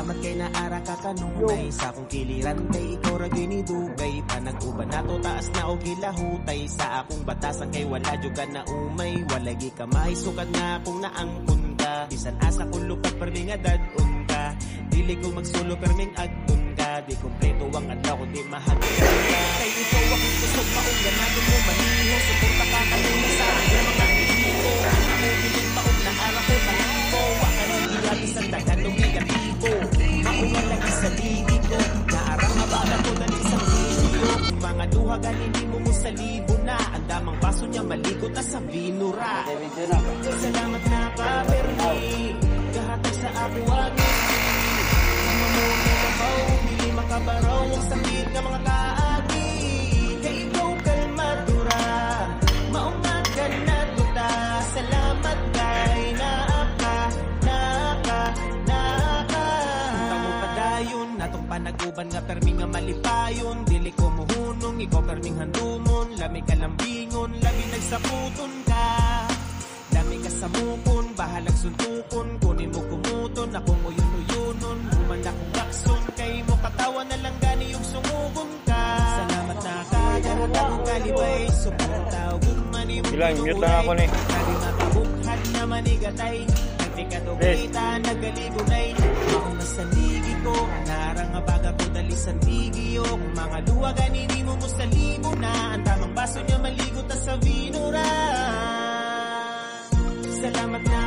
Salamat kay naara ka kanunay sa akong kiliran kay ikaw ra ginidugay. Panag-uban nato taas na og gilahutay sa akong batasan kay wala jud ka na umay. Walagi ka mahisukad nga akong naangkon ka. Bisan asa ko lupat permi nga dadun ka. Dili ko magsulo perming agdun ka. Di kompleto ang adlaw ko di mahagdan ka. Kay ikaw akong kusog maong ganado mo maniho. Suporta ka kanina sa aking mga inigo. Ako biling maong naara ko talangko. Wakan ilabi sa tagalong negatibo. Maungan lagi sa ligi ko. Naarang mabaga ko na isang video. Kung mga duha ganini mo mo sa libo na. Ang damang baso niya maligot na sa binura. Salamat na paperni. Gahatag sa ako agad. Mamuna mabaw, dili makabaraw. Ang sakit nga mga kaagi. Kay ikaw kalmadura. Maungat ka na tuta. Salamat kay naaka. Tamo padayon, natong panag-uban nga permi nga malipayon. Dili ko muhunong, ikaw perming handumon. Lami ka lambingon, labi nagsaputon ka. Lami ka sa mukon, bahalag suntukon. Kunin mo kumuton, akong uyun-uyunon. Human akong lakson, kay mo katawa na lang gani yung sumugon ka. Salamat na kagarat akong kalibay. Supuntaw kung manimong Ilang, mute lang ako ni. Lagi makabukhan na manigatay. Nagtikadugita, nagaligunay. Ako na sa ligi ko, narang abaga ko dali sa ligyo. Kung mga duwa ganini mo mo sa libo na. Ang tamang baso niya maligot na sa vinura. Salamat na